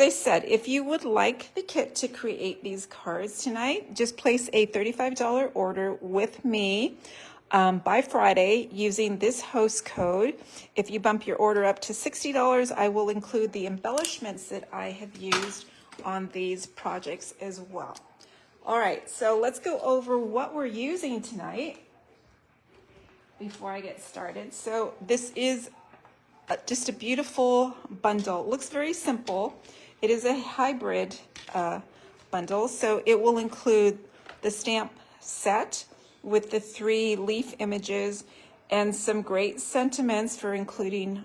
As I said, if you would like the kit to create these cards tonight, just place a $35 order with me by Friday using this host code. If you bump your order up to $60, I will include the embellishments that I have used on these projects as well. All right, so let's go over what we're using tonight before I get started. So this is just a beautiful bundle. It looks very simple. It is a hybrid bundle, so it will include the stamp set with the 3 leaf images and some great sentiments for including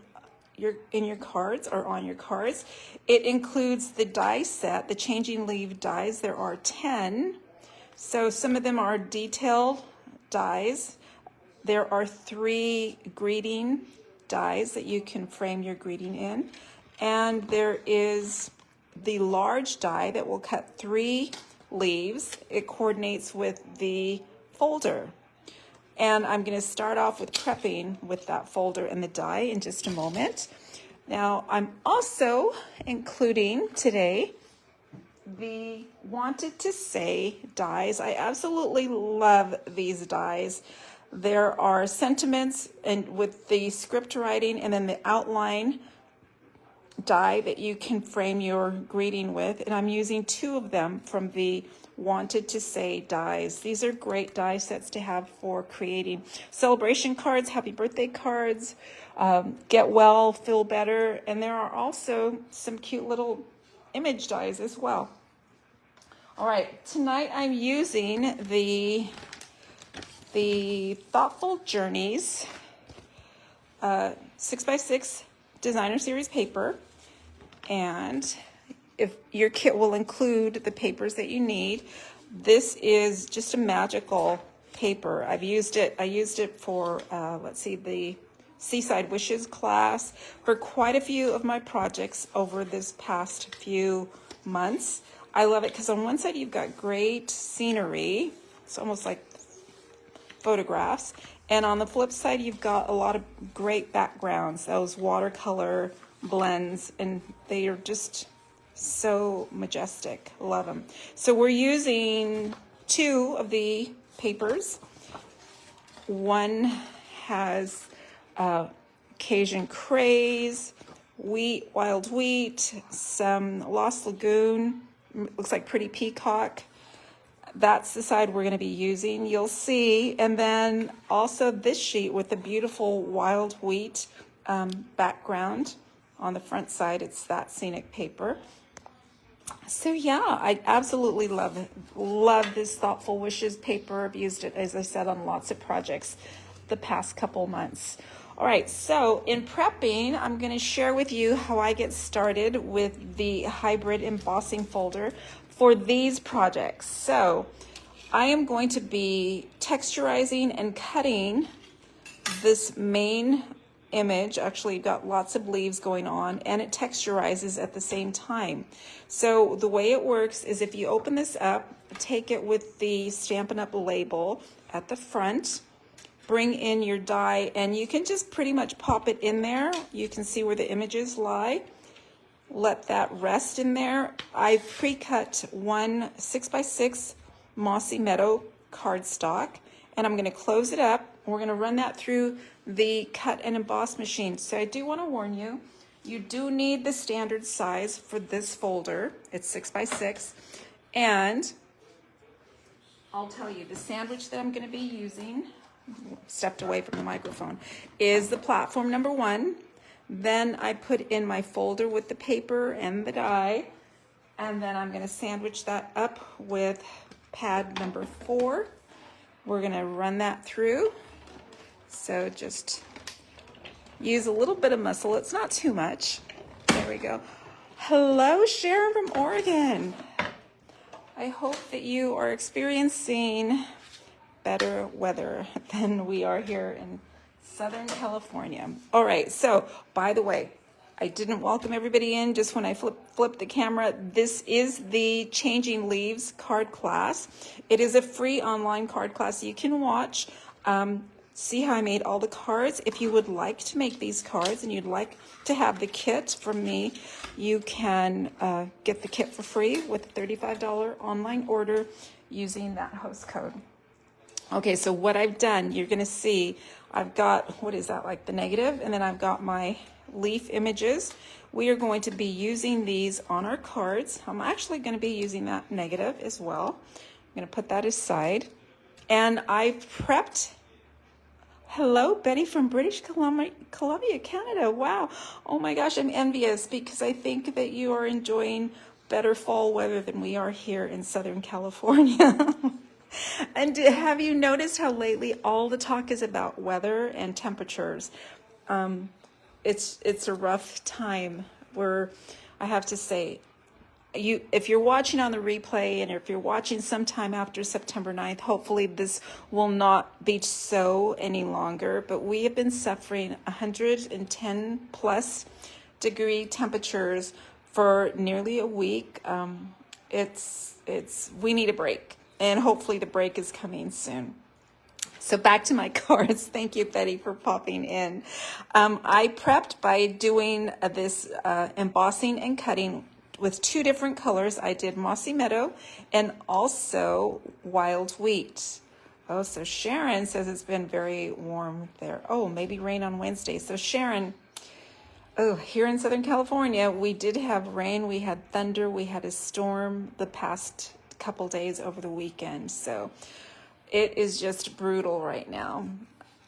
in your cards or on your cards. It includes the die set, the changing leaf dies. There are 10, so some of them are detailed dies. There are 3 greeting dies that you can frame your greeting in, and there is the large die that will cut 3 leaves. It coordinates with the folder. And I'm going to start off with prepping with that folder and the die in just a moment. Now, I'm also including today the wanted to say dies. I absolutely love these dies. There are sentiments and with the script writing and then the outline die that you can frame your greeting with, and I'm using 2 of them from the wanted to say dies. These are great die sets to have for creating celebration cards, happy birthday cards, get well, feel better, and there are also some cute little image dies as well. All right, tonight I'm using the Thoughtful Journeys 6x6 designer series paper, and if your kit will include the papers that you need. This is just a magical paper. I used it for let's see, the Seaside Wishes class, for quite a few of my projects over this past few months. I love it because on one side you've got great scenery, it's almost like photographs, and on the flip side you've got a lot of great backgrounds, those watercolor blends, and they are just so majestic. Love them. So we're using 2 of the papers. One has Cajun Craze, Wheat, Wild Wheat, some Lost Lagoon, looks like Pretty Peacock. That's the side we're going to be using, you'll see. And then also this sheet with the beautiful Wild Wheat background. On the front side, it's that scenic paper. So yeah, I absolutely love this Thoughtful Wishes paper. I've used it, as I said, on lots of projects the past couple months. All right, so in prepping, I'm going to share with you how I get started with the hybrid embossing folder for these projects. So I am going to be texturizing and cutting this main image. Actually, you've got lots of leaves going on, and it texturizes at the same time. So the way it works is if you open this up, take it with the Stampin' Up label at the front, bring in your die, and you can just pretty much pop it in there. You can see where the images lie. Let that rest in there. I pre-cut 1 6x6 Mossy Meadow cardstock, and I'm going to close it up. We're going to run that through the cut and emboss machine. So I do want to warn you, you do need the standard size for this folder. It's 6x6, and I'll tell you, the sandwich that I'm going to be using, stepped away from the microphone, is the platform number 1. Then I put in my folder with the paper and the die, and then I'm going to sandwich that up with pad number 4. We're going to run that through. So just use a little bit of muscle. It's not too much. There we go. Hello, Sharon from Oregon. I hope that you are experiencing better weather than we are here in Southern California. All right, so by the way, I didn't welcome everybody in just when I flipped the camera. This is the Changing Leaves card class. It is a free online card class you can watch. See how I made all the cards. If you would like to make these cards and you'd like to have the kit from me, you can get the kit for free with a $35 online order using that host code. Okay, so what I've done, you're going to see, I've got, what is that, like the negative, and then I've got my leaf images. We are going to be using these on our cards. I'm actually going to be using that negative as well. I'm going to put that aside. And I've prepped, hello, Betty from British Columbia, Canada. Wow. Oh my gosh, I'm envious because I think that you are enjoying better fall weather than we are here in Southern California. And have you noticed how lately all the talk is about weather and temperatures? It's a rough time where I have to say, if you're watching on the replay and if you're watching sometime after September 9th, hopefully this will not be so any longer, but we have been suffering 110 plus degree temperatures for nearly a week. We need a break, and hopefully the break is coming soon. So back to my cards. Thank you, Betty, for popping in. I prepped by doing this embossing and cutting with two different colors. I did Mossy Meadow and also Wild Wheat. Oh, so Sharon says it's been very warm there. Oh, maybe rain on Wednesday. So Sharon, oh, here in Southern California, we did have rain, we had thunder, we had a storm the past couple days over the weekend. So it is just brutal right now.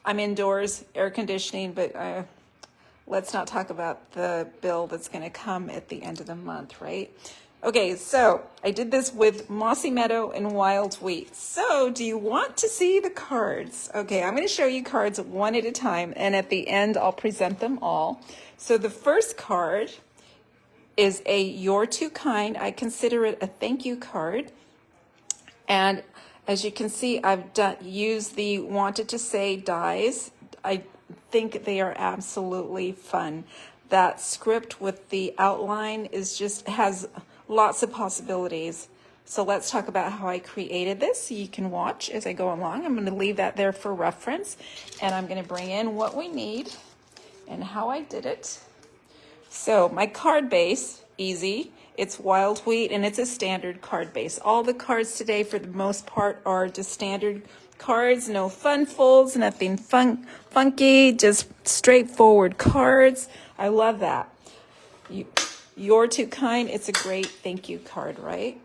I'm indoors, air conditioning, but let's not talk about the bill that's going to come at the end of the month, right? Okay, so I did this with Mossy Meadow and Wild Wheat. So do you want to see the cards? Okay, I'm going to show you cards one at a time, and at the end I'll present them all. So the first card is a You're Too Kind. I consider it a thank you card. And as you can see, I've used the Wanted to Say dies. I think they are absolutely fun. That script with the outline has lots of possibilities. So let's talk about how I created this so you can watch as I go along. I'm going to leave that there for reference, and I'm going to bring in what we need and how I did it. So my card base, easy. It's Wild Wheat, and it's a standard card base. All the cards today, for the most part, are just standard cards. No fun folds, nothing funky, just straightforward cards. I love that. You're Too Kind. It's a great thank you card, right?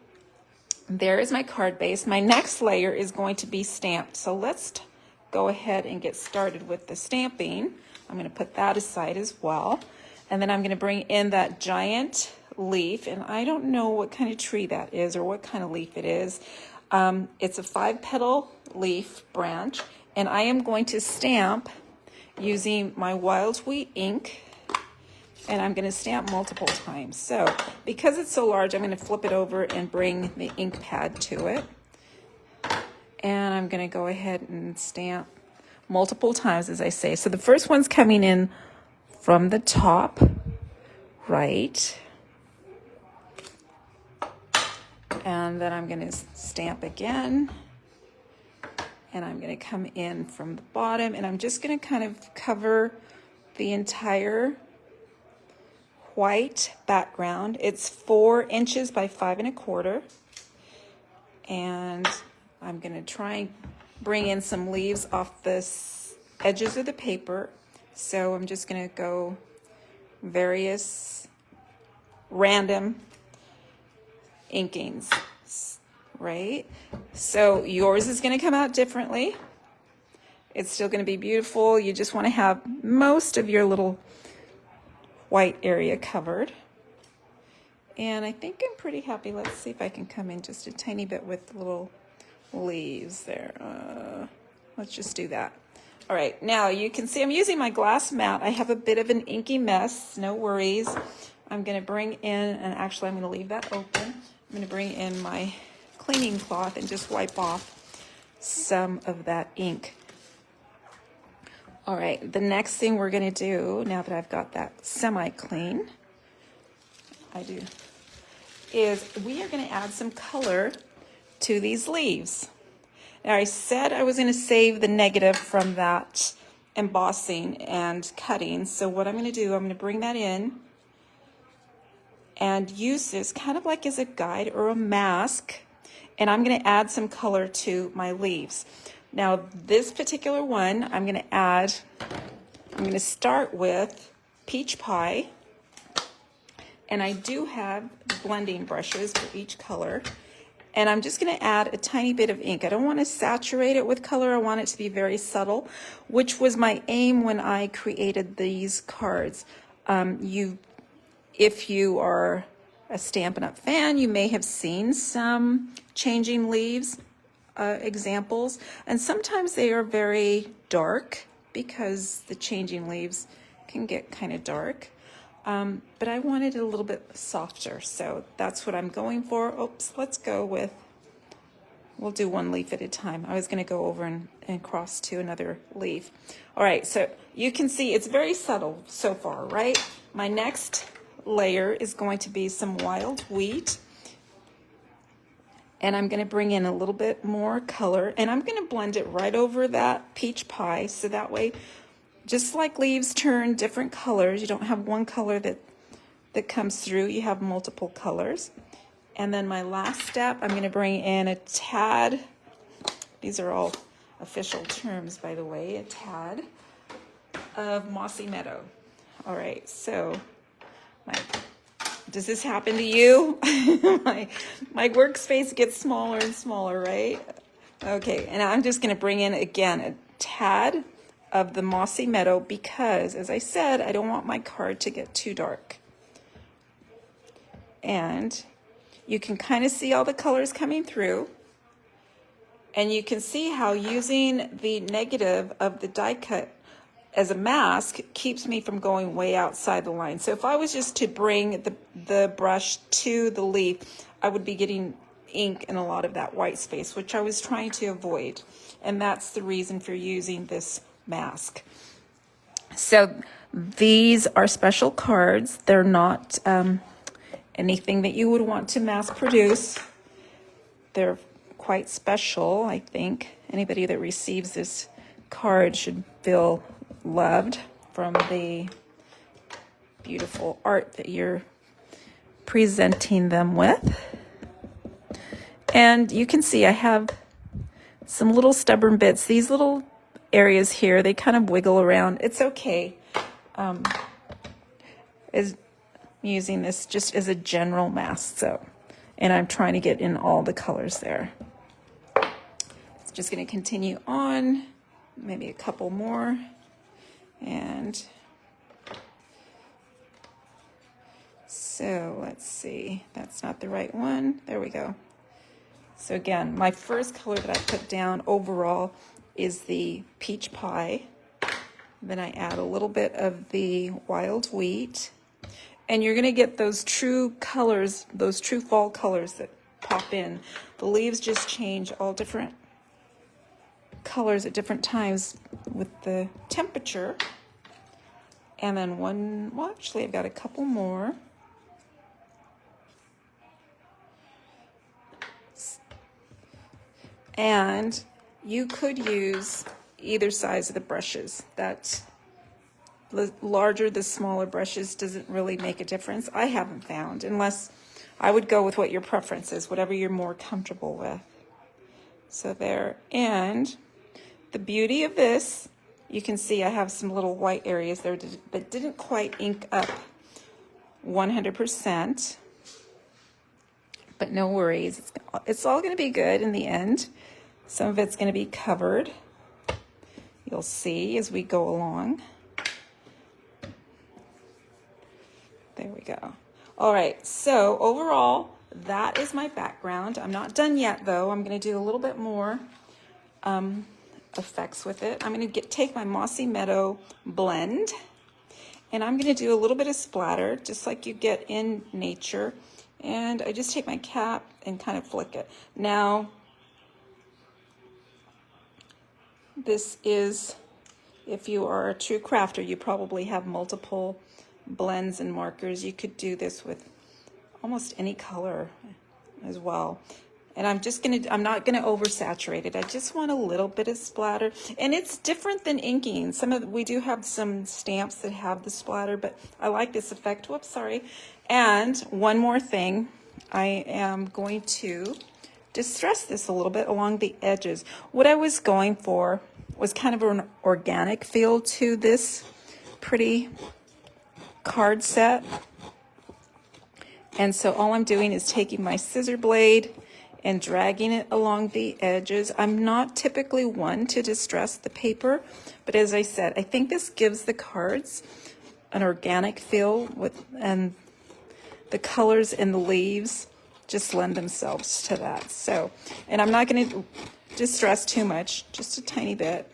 There is my card base. My next layer is going to be stamped. So let's go ahead and get started with the stamping. I'm going to put that aside as well. And then I'm going to bring in that giant leaf, and I don't know what kind of tree that is or what kind of leaf it is. It's a 5-petal leaf branch, and I am going to stamp using my Wild Wheat ink, and I'm going to stamp multiple times. So because it's so large, I'm going to flip it over and bring the ink pad to it, and I'm going to go ahead and stamp multiple times, as I say. So the first one's coming in from the top right, and then I'm going to stamp again, and I'm going to come in from the bottom, and I'm just going to kind of cover the entire white background. It's 4 inches by 5 1/4, and I'm going to try and bring in some leaves off the edges of the paper. So I'm just going to go various random inkings, right? So yours is going to come out differently. It's still going to be beautiful. You just want to have most of your little white area covered. And I think I'm pretty happy. Let's see if I can come in just a tiny bit with little leaves there. Let's just do that. All right, now you can see I'm using my glass mat. I have a bit of an inky mess, no worries. I'm going to bring in, and actually I'm going to leave that open. I'm going to bring in my cleaning cloth and just wipe off some of that ink. All right, the next thing we're going to do, now that I've got that semi-clean, is we are going to add some color to these leaves. Now I said I was going to save the negative from that embossing and cutting. So what I'm going to do, I'm going to bring that in, and use this kind of like as a guide or a mask. And I'm going to add some color to my leaves. Now this particular one, I'm going to start with peach pie. And I do have blending brushes for each color. And I'm just going to add a tiny bit of ink. I don't want to saturate it with color. I want it to be very subtle, which was my aim when I created these cards. If you are a Stampin' Up! Fan, you may have seen some changing leaves examples. And sometimes they are very dark because the changing leaves can get kind of dark. But I wanted it a little bit softer, so that's what I'm going for. Oops, let's go with, we'll do one leaf at a time. I was going to go over and cross to another leaf. All right, so you can see it's very subtle so far, right? My next layer is going to be some wild wheat, and I'm going to bring in a little bit more color, and I'm going to blend it right over that peach pie, so that way, just like leaves turn different colors, you don't have one color that comes through, you have multiple colors. And then my last step, I'm going to bring in a tad, these are all official terms by the way, a tad of Mossy Meadow. All right, so does this happen to you? my workspace gets smaller and smaller, right? Okay, and I'm just going to bring in again a tad of the Mossy Meadow because, as I said, I don't want my card to get too dark. And you can kind of see all the colors coming through, and you can see how using the negative of the die cut as a mask keeps me from going way outside the line. So if I was just to bring the brush to the leaf, I would be getting ink in a lot of that white space, which I was trying to avoid. And that's the reason for using this mask. So these are special cards. They're not anything that you would want to mass produce. They're quite special, I think. Anybody that receives this card should feel loved from the beautiful art that you're presenting them with. And you can see I have some little stubborn bits. These little areas here, they kind of wiggle around. It's okay. Is using this just as a general mask, so, and I'm trying to get in all the colors there. It's just going to continue on, maybe a couple more, and so let's see, that's not the right one. There we go. So again, my first color that I put down overall is the peach pie. Then I add a little bit of the wild wheat. And you're going to get those true colors, those true fall colors that pop in. The leaves just change all different colors at different times with the temperature. And then well, actually I've got a couple more. And you could use either size of the brushes. That's the larger, the smaller brushes doesn't really make a difference. I haven't found, unless I would go with what your preference is, whatever you're more comfortable with. So there, and the beauty of this, you can see I have some little white areas there that didn't quite ink up 100%, but no worries. It's all going to be good in the end. Some of it's going to be covered. You'll see as we go along. There we go. All right, so overall, that is my background. I'm not done yet, though. I'm going to do a little bit more effects with it. I'm going to take my Mossy Meadow blend, and I'm going to do a little bit of splatter, just like you get in nature. And I just take my cap and kind of flick it. Now, this is, if you are a true crafter, you probably have multiple blends and markers. You could do this with almost any color as well. And I'm not gonna oversaturate it. I just want a little bit of splatter. And it's different than inking. We do have some stamps that have the splatter, but I like this effect. Whoops, sorry. And one more thing, I am going to distress this a little bit along the edges. What I was going for was kind of an organic feel to this pretty card set. And so all I'm doing is taking my scissor blade and dragging it along the edges. I'm not typically one to distress the paper, but as I said, I think this gives the cards an organic feel and the colors in the leaves just lend themselves to that. So, and I'm not going to distress too much, just a tiny bit.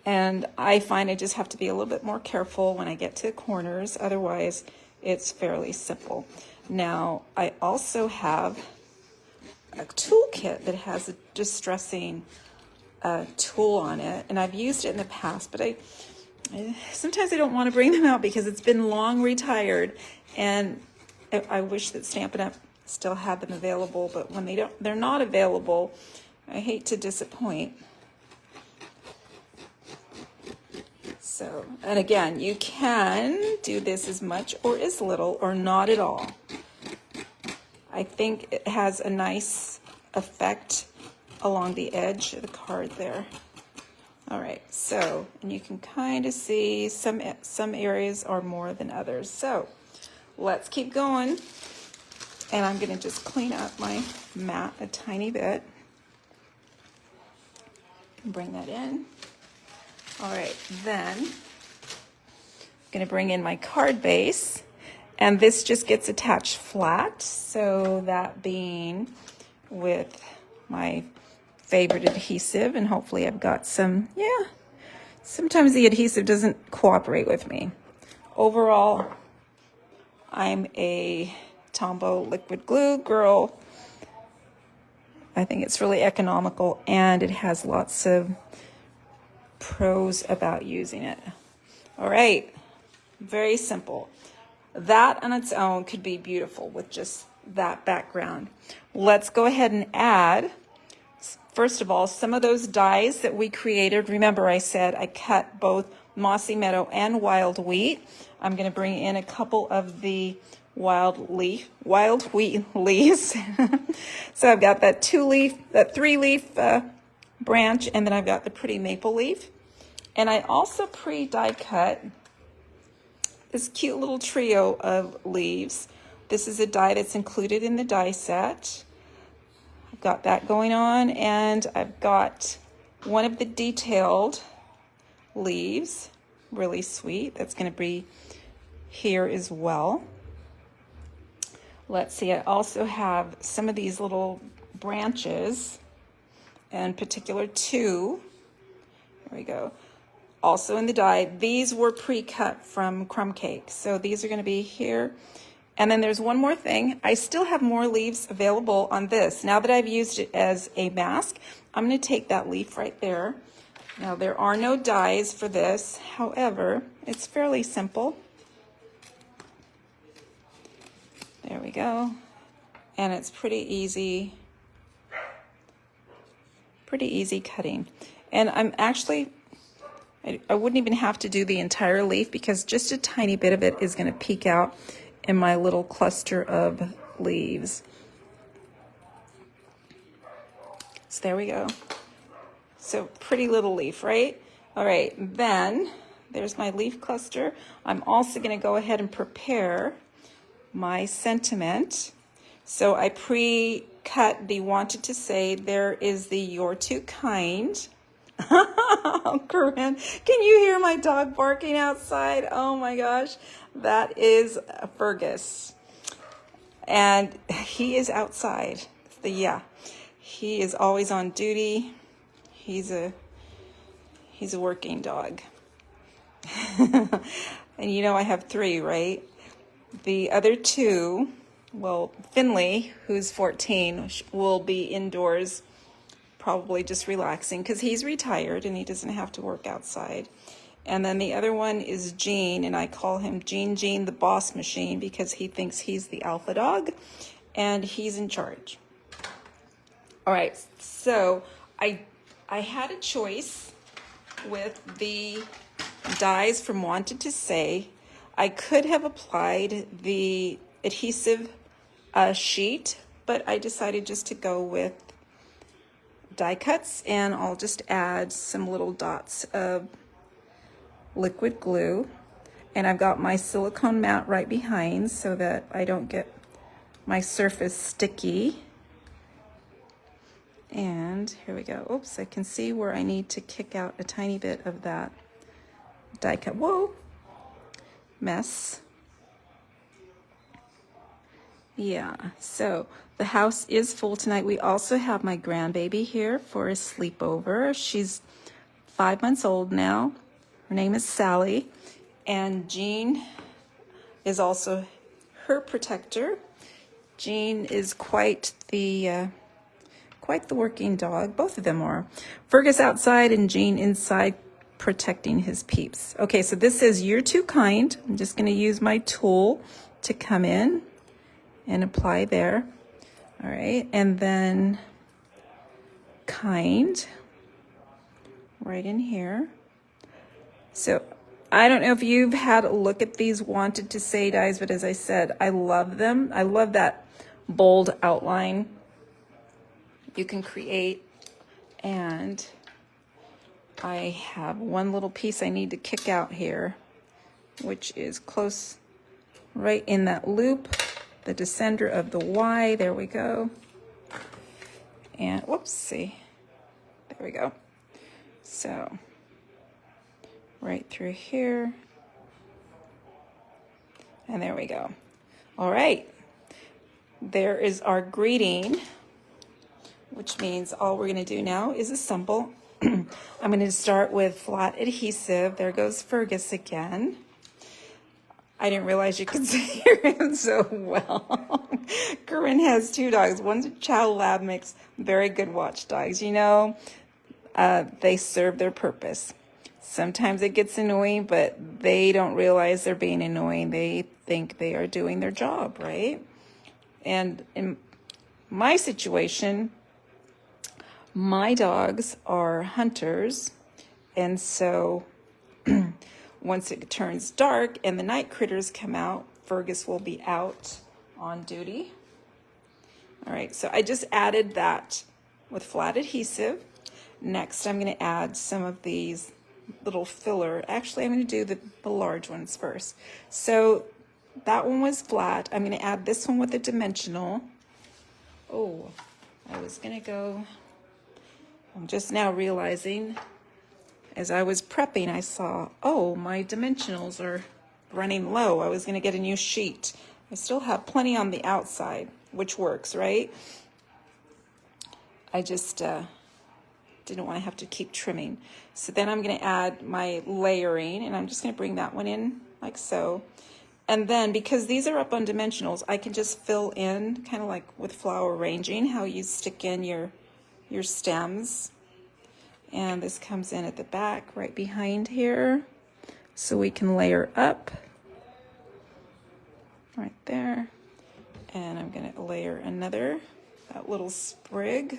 And I find I just have to be a little bit more careful when I get to the corners, otherwise it's fairly simple. Now, I also have a toolkit that has a distressing tool on it, and I've used it in the past, but sometimes I don't want to bring them out because it's been long retired, and I wish that Stampin' Up! Still had them available, but when they're not available, I hate to disappoint. So, and again, you can do this as much or as little or not at all. I think it has a nice effect along the edge of the card there. All right, so, and you can kind of see some areas are more than others. So let's keep going. And I'm gonna just clean up my mat a tiny bit. Bring that in. All right, then I'm gonna bring in my card base, and this just gets attached flat. So that being with my favorite adhesive, and hopefully I've got some, yeah, sometimes the adhesive doesn't cooperate with me. Overall, I'm a Tombow liquid glue girl. I think it's really economical, and it has lots of pros about using it. All right, very simple. That on its own could be beautiful with just that background. Let's go ahead and add, first of all, some of those dies that we created. Remember I said I cut both Mossy Meadow and Wild Wheat. I'm going to bring in a couple of the wild wheat leaves. So I've got that 3-leaf branch, and then I've got the pretty maple leaf. And I also die cut this cute little trio of leaves. This is a die that's included in the die set. I've got that going on, and I've got one of the detailed leaves, really sweet. That's going to be here as well. Let's see, I also have some of these little branches, in particular 2. There we go. Also in the die, these were pre-cut from crumb cake. So these are going to be here. And then there's one more thing. I still have more leaves available on this. Now that I've used it as a mask, I'm going to take that leaf right there. Now there are no dies for this. However, it's fairly simple. There we go. And it's pretty easy cutting. And I'm actually, I wouldn't even have to do the entire leaf because just a tiny bit of it is going to peek out in my little cluster of leaves. So there we go. So pretty little leaf, right? All right, then there's my leaf cluster. I'm also going to go ahead and prepare my sentiment. So I pre-cut the wanted to say, there is the you're too kind. Oh, Corinne, can you hear my dog barking outside? Oh my gosh, that is Fergus. And he is outside. Yeah, he is always on duty. He's a working dog. And you know I have 3, right? The other 2, well, Finley, who's 14, will be indoors probably just relaxing because he's retired and he doesn't have to work outside. And then the other one is Gene, and I call him Gene the boss machine because he thinks he's the alpha dog. and he's in charge. All right, so I had a choice with the dies from Wanted to Say. I could have applied the adhesive sheet, but I decided just to go with die cuts, and I'll just add some little dots of liquid glue. And I've got my silicone mat right behind so that I don't get my surface sticky. And here we go. Oops, I can see where I need to kick out a tiny bit of that die cut. Whoa, mess. Yeah, so the house is full tonight. We also have my grandbaby here for a sleepover. She's 5 months old now. Her name is Sally, and Jean is also her protector. Jean is quite the working dog. Both of them are. Fergus outside and Jean inside protecting his peeps. Okay, so this says "You're too kind." I'm just going to use my tool to come in and apply there. All right, and then kind right in here. So I don't know if you've had a look at these Wanted to Say dies, but as I said, I love them. I love that bold outline you can create. And I have one little piece I need to kick out here, which is close right in that loop, the descender of the Y. There we go. And whoopsie, there we go. So right through here, and there we go. All right, there is our greeting, which means all we're going to do now is assemble. I'm going to start with flat adhesive. There goes Fergus again. I didn't realize you could hear him so well. Corinne has 2 dogs. One's a Chow Lab mix. Very good watchdogs. You know, they serve their purpose. Sometimes it gets annoying, but they don't realize they're being annoying. They think they are doing their job, right? And in my situation, my dogs are hunters, and so once it turns dark and the night critters come out, Fergus will be out on duty. All right, so I just added that with flat adhesive. Next, I'm going to add some of these little filler. Actually, I'm going to do the large ones first. So that one was flat. I'm going to add this one with a dimensional. Oh, I was going to go... I'm just now realizing, as I was prepping, I saw, oh, my dimensionals are running low. I was going to get a new sheet. I still have plenty on the outside, which works, right? I just didn't want to have to keep trimming. So then I'm going to add my layering, and I'm just going to bring that one in like so. And then, because these are up on dimensionals, I can just fill in, kind of like with flower arranging, how you stick in your stems. And this comes in at the back right behind here, so we can layer up right there. And I'm going to layer another, that little sprig.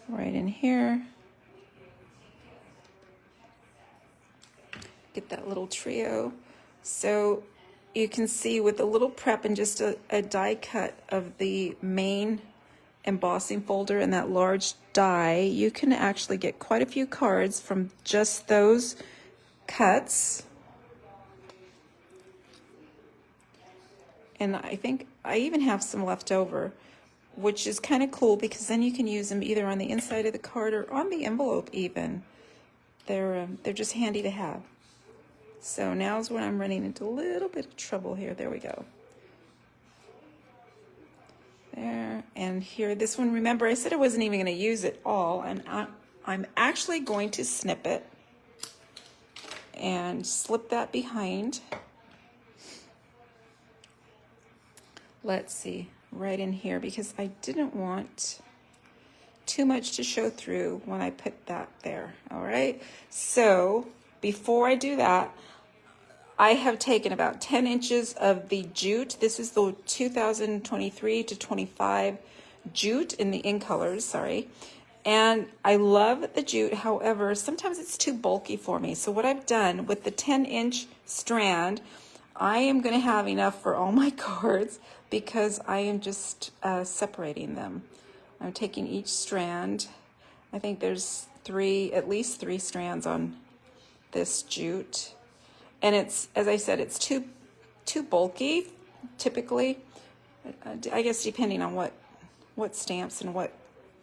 Right in here. Get that little trio. So you can see with a little prep and just a die cut of the main embossing folder and that large die, you can actually get quite a few cards from just those cuts. And I think I even have some left over, which is kind of cool because then you can use them either on the inside of the card or on the envelope even. They're just handy to have. So now's when I'm running into a little bit of trouble here. There we go. There, and here, this one, remember I said I wasn't even going to use it all, and I'm actually going to snip it and slip that behind. Let's see, right in here, because I didn't want too much to show through when I put that there. All right, so Before I do that, I have taken about 10 inches of the jute. This is the 2023 to 25 jute in the in colors, sorry. And I love the jute, however, sometimes it's too bulky for me. So what I've done with the 10-inch strand, I am gonna have enough for all my cards because I am just separating them. I'm taking each strand. I think there's at least three strands on this jute. And it's, as I said, it's too bulky, typically. I guess depending on what stamps and what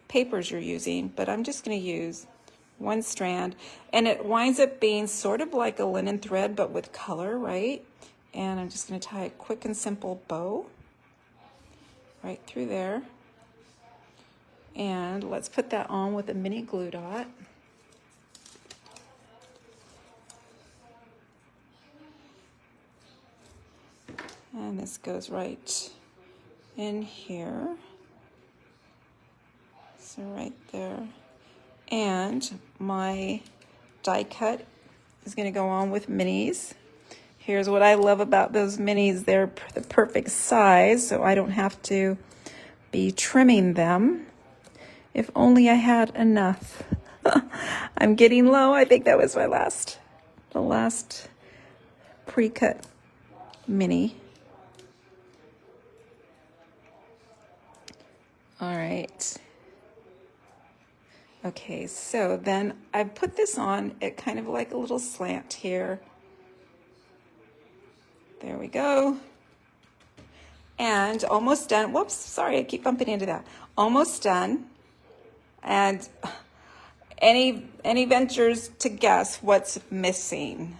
papers you're using, but I'm just going to use one strand, and it winds up being sort of like a linen thread, but with color, right? And I'm just going to tie a quick and simple bow right through there. And let's put that on with a mini glue dot. And this goes right in here. So right there. And my die cut is going to go on with minis. Here's what I love about those minis. They're the perfect size, so I don't have to be trimming them. If only I had enough. I'm getting low. I think that was the last pre-cut mini. All right. Okay, so then I put this on at kind of like a little slant here. There we go. And almost done. Whoops, sorry, I keep bumping into that. Almost done. And any ventures to guess what's missing?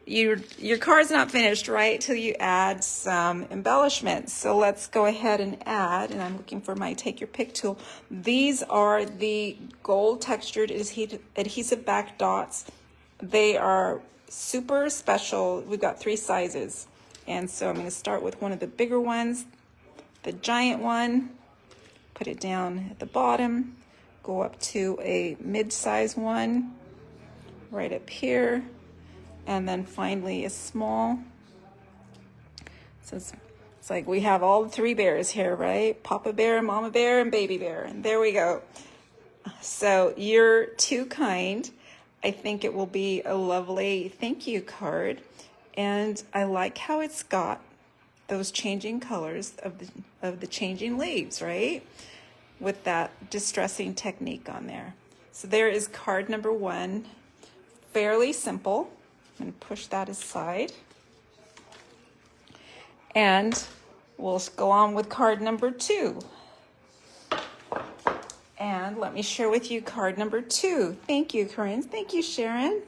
Your card's not finished, right, till you add some embellishments. So let's go ahead and add, and I'm looking for my take your pick tool. These are the gold textured adhesive back dots. They are super special. We've got 3 sizes. And so I'm going to start with one of the bigger ones, the giant one, put it down at the bottom, go up to a mid-size one right up here, and then finally a small. So it's like we have all 3 bears here, right? Papa bear, mama bear, and baby bear. And there we go. So you're too kind. I think it will be a lovely thank you card. And I like how it's got those changing colors of the changing leaves, right? With that distressing technique on there. So there is card number 1. Fairly simple. I'm going to push that aside. And we'll go on with card number 2. And let me share with you card number 2. Thank you, Corinne. Thank you, Sharon.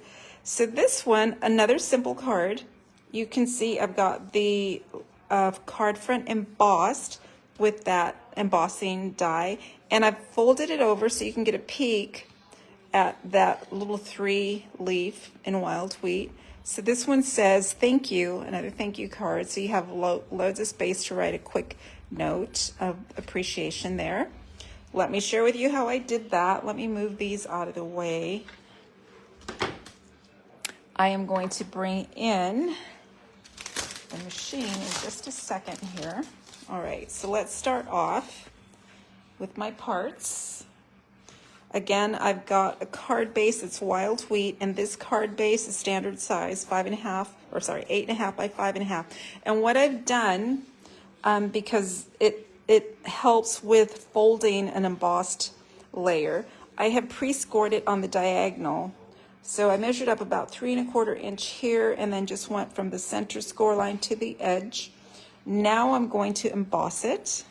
So this one, another simple card. You can see I've got the card front embossed with that embossing die. And I've folded it over so you can get a peek at that little 3 leaf in wild wheat. So this one says thank you, another thank you card. So you have loads of space to write a quick note of appreciation there. Let me share with you how I did that. Let me move these out of the way. I am going to bring in the machine in just a second here. All right, so let's start off with my parts. Again, I've got a card base that's wild wheat, and this card base is standard size, 8.5 by 5.5. And what I've done, because it helps with folding an embossed layer, I have pre-scored it on the diagonal. So I measured up about 3 1/4 inch here, and then just went from the center score line to the edge. Now I'm going to emboss it.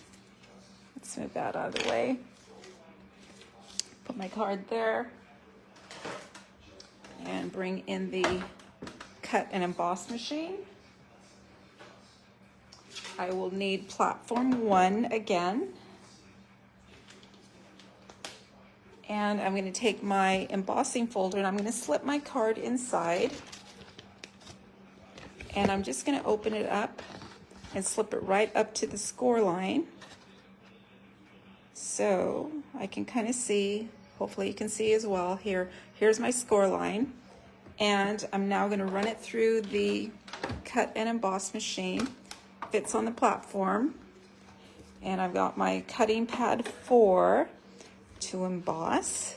Let's move that out of the way. Put my card there and bring in the cut and emboss machine. I will need platform 1 again. And I'm going to take my embossing folder and I'm going to slip my card inside. And I'm just going to open it up and slip it right up to the score line. So I can kind of see, hopefully you can see as well. Here's here's my score line, and I'm now going to run it through the cut and emboss machine. Fits on the platform, and I've got my cutting pad 4 to emboss.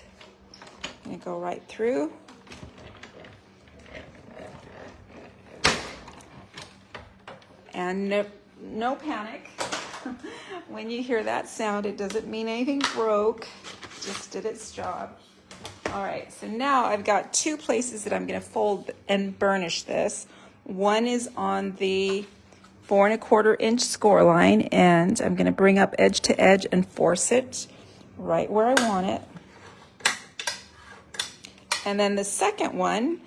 I'm going to go right through. And no panic. When you hear that sound, it doesn't mean anything broke. Just did its job. All right, so now I've got 2 places that I'm going to fold and burnish this. One is on the 4 1/4 inch score line, and I'm going to bring up edge to edge and force it right where I want it. And then the second one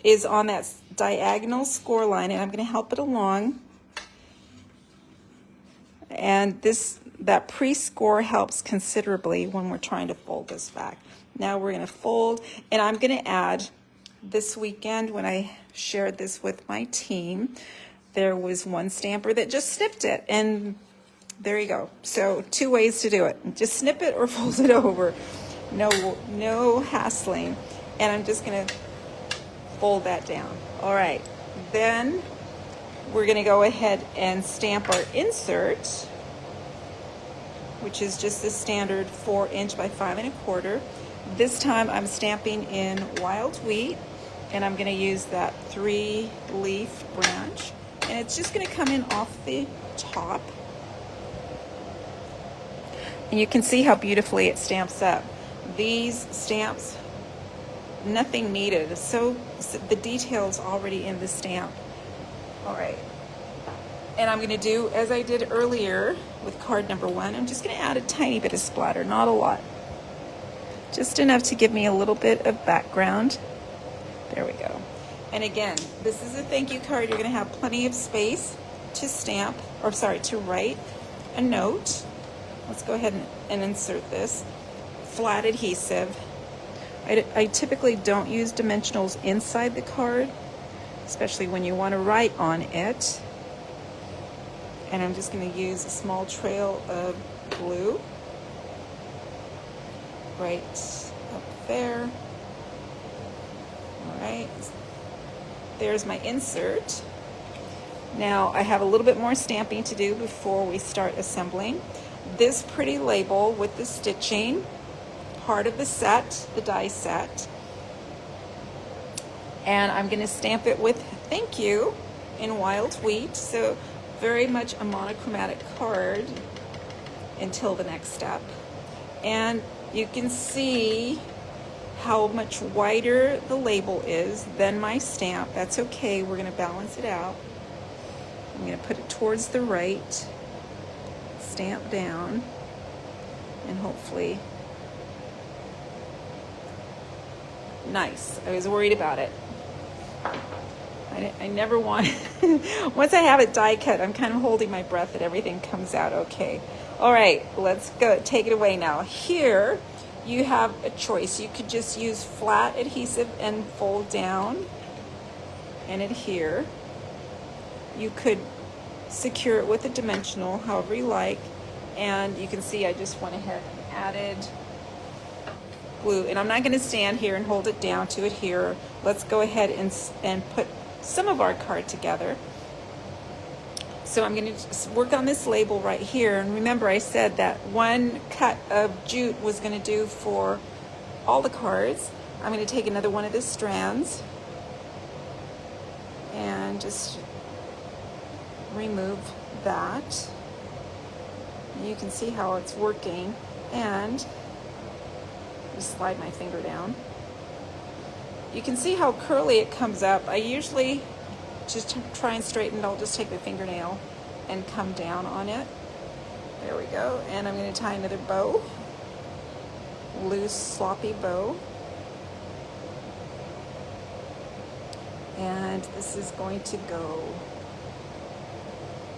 is on that diagonal score line, and I'm going to help it along. And that pre-score helps considerably when we're trying to fold this back. Now we're going to fold, and I'm going to add, this weekend when I shared this with my team, there was one stamper that just snipped it, and there you go. So 2 ways to do it. Just snip it or fold it over. No hassling. And I'm just going to fold that down. All right. Then we're going to go ahead and stamp our insert, which is just the standard 4 inch by 5 1/4. This time I'm stamping in wild wheat, and I'm going to use that 3-leaf branch, and it's just going to come in off the top, and you can see how beautifully it stamps up. These stamps, nothing needed, so the detail's already in the stamp. All right, and I'm going to do as I did earlier with card number 1. I'm just going to add a tiny bit of splatter, not a lot, just enough to give me a little bit of background. There we go. And again, this is a thank you card. You're going to have plenty of space to stamp, or sorry, to write a note. Let's go ahead and insert this. Flat adhesive. I typically don't use dimensionals inside the card, especially when you want to write on it. And I'm just going to use a small trail of glue right up there. All right, there's my insert. Now I have a little bit more stamping to do before we start assembling. This pretty label with the stitching, part of the set, the die set. And I'm going to stamp it with thank you in wild wheat. So very much a monochromatic card until the next step. And you can see how much wider the label is than my stamp. That's okay, we're going to balance it out. I'm going to put it towards the right, stamp down, and hopefully, nice. I was worried about it. I never want, once I have it die cut, I'm kind of holding my breath that everything comes out okay. All right, let's go, take it away now. Here, you have a choice. You could just use flat adhesive and fold down and adhere. You could secure it with a dimensional, however you like. And you can see I just went ahead and added glue. And I'm not going to stand here and hold it down to adhere. Let's go ahead and put some of our card together. So I'm going to just work on this label right here. And remember, I said that one cut of jute was going to do for all the cards. I'm going to take another one of the strands and just remove that. You can see how it's working, and just slide my finger down. You can see how curly it comes up. I usually just try and straighten it. I'll just take the fingernail and come down on it. There we go. And I'm going to tie another bow, loose sloppy bow. And this is going to go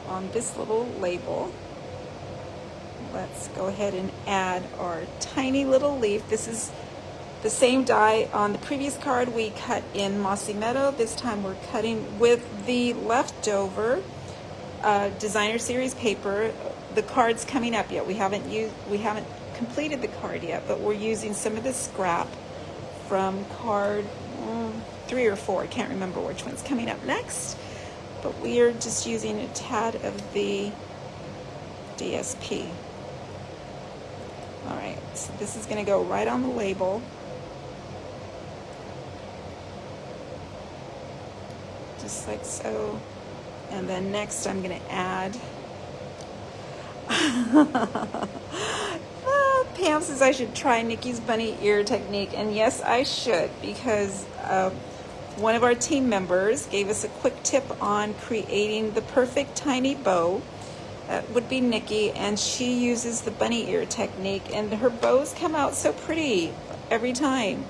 on this little label. Let's go ahead and add our tiny little leaf. This is the same die on the previous card we cut in Mossy Meadow. This time we're cutting with the leftover designer series paper. The card's coming up yet. We haven't completed the card yet, but we're using some of the scrap from card 3 or 4. I can't remember which one's coming up next, but we are just using a tad of the DSP. All right, so this is going to go right on the label. Just like so. And then next I'm going to add Pam says I should try Nikki's bunny ear technique, and yes, I should, because one of our team members gave us a quick tip on creating the perfect tiny bow. That would be Nikki, and she uses the bunny ear technique, and her bows come out so pretty every time.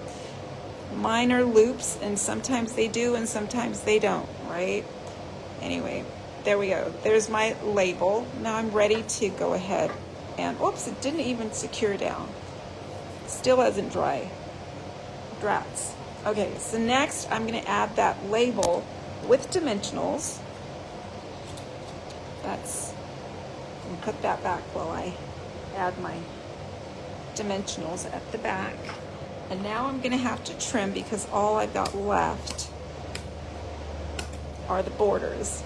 Mine are loops, and sometimes they do and sometimes they don't, right? Anyway, there we go. There's my label. Now I'm ready to go ahead and, oops, it didn't even secure down. Still hasn't dry. Drats. Okay, so next I'm going to add that label with dimensionals. I'll put that back while I add my dimensionals at the back. And now I'm going to have to trim because all I've got left are the borders.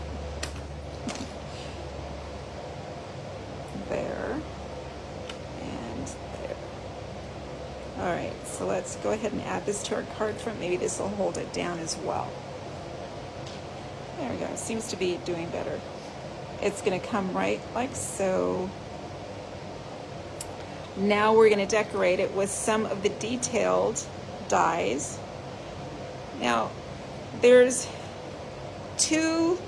There and there. All right, so let's go ahead and add this to our card front. Maybe this will hold it down as well. There we go. Seems to be doing better. It's going to come right like so. Now we're going to decorate it with some of the detailed dies. Now, there's two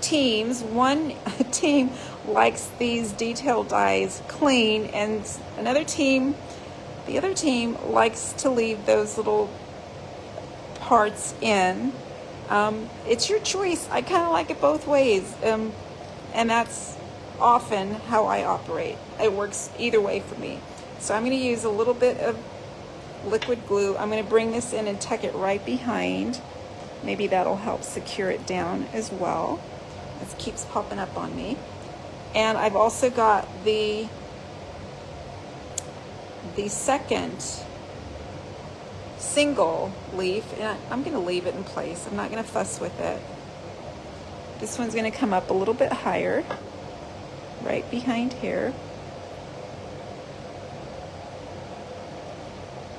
teams. One team likes these detailed dies clean, and the other team likes to leave those little parts in. It's your choice. I kind of like it both ways, and that's often how I operate. It works either way for me. So I'm going to use a little bit of liquid glue. I'm going to bring this in and tuck it right behind. Maybe that'll help secure it down as well. This keeps popping up on me. And I've also got the second single leaf, and I'm going to leave it in place. I'm not going to fuss with it. This one's going to come up a little bit higher, right behind here.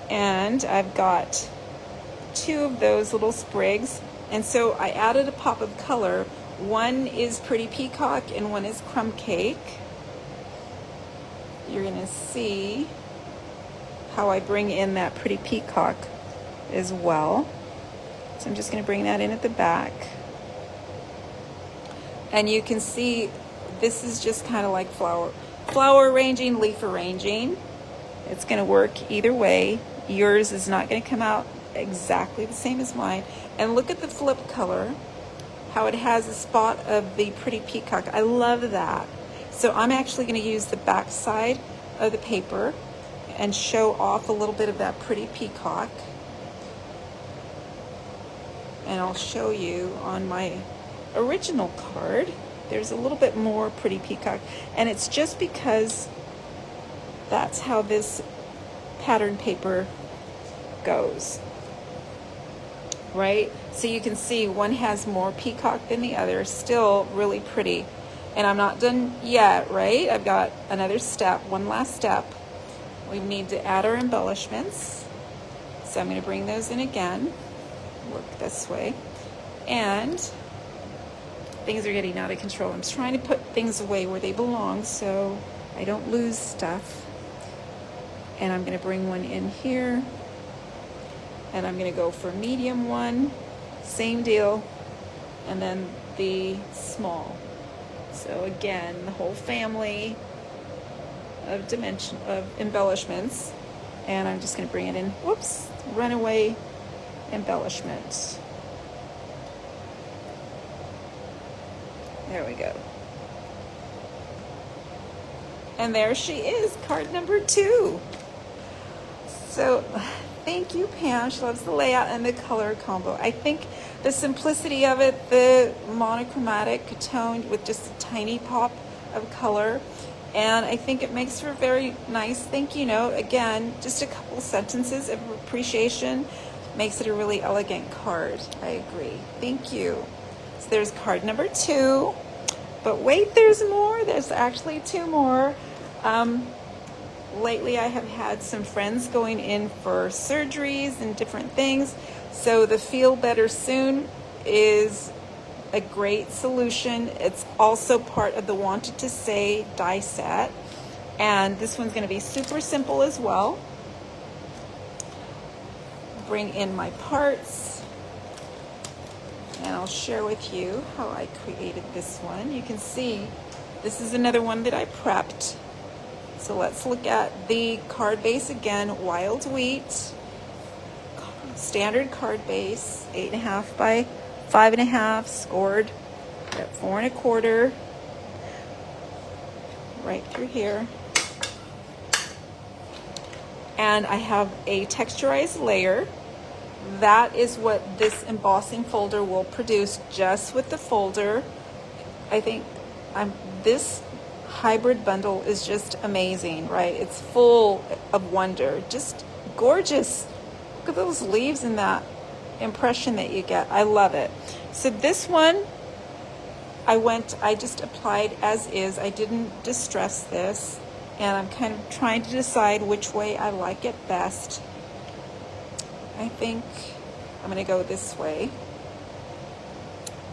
And I've got two of those little sprigs, and so I added a pop of color. One is Pretty Peacock and one is Crumb Cake. You're gonna see how I bring in that Pretty Peacock as well. So I'm just gonna bring that in at the back. And you can see this is just kind of like flower arranging, leaf arranging. It's gonna work either way. Yours is not gonna come out exactly the same as mine. And look at the flip color, how it has a spot of the Pretty Peacock. I love that. So I'm actually going to use the back side of the paper and show off a little bit of that Pretty Peacock. And I'll show you on my original card, there's a little bit more Pretty Peacock. And it's just because that's how this pattern paper goes. Right? So you can see one has more peacock than the other, still really pretty. And I'm not done yet, right? I've got another step, one last step. We need to add our embellishments. So I'm going to bring those in again, work this way. And things are getting out of control. I'm trying to put things away where they belong so I don't lose stuff. And I'm going to bring one in here. And I'm going to go for a medium one, same deal, and then the small. So again, the whole family of embellishments, and I'm just going to bring it in. Whoops, runaway embellishment. There we go. And there she is, card number 2. So thank you, Pam. She loves the layout and the color combo. I think the simplicity of it, the monochromatic tone with just a tiny pop of color, and I think it makes for a very nice thank you note. Again, just a couple sentences of appreciation makes it a really elegant card. I agree. Thank you. So there's card number 2. But wait, there's more. There's actually 2 more. Lately I have had some friends going in for surgeries and different things. So the Feel Better Soon is a great solution. It's also part of the Wanted to Say die set. And this one's going to be super simple as well. Bring in my parts. And I'll share with you how I created this one. You can see this is another one that I prepped. So let's look at the card base again. Wild Wheat, standard card base, 8.5 by 5.5, scored at 4 1/4, right through here. And I have a texturized layer. That is what this embossing folder will produce just with the folder. I think this hybrid bundle is just amazing, right? It's full of wonder, just gorgeous. Look at those leaves and that impression that you get. I love it. So this one, I just applied as is. I didn't distress this, and I'm kind of trying to decide which way I like it best. I think I'm going to go this way,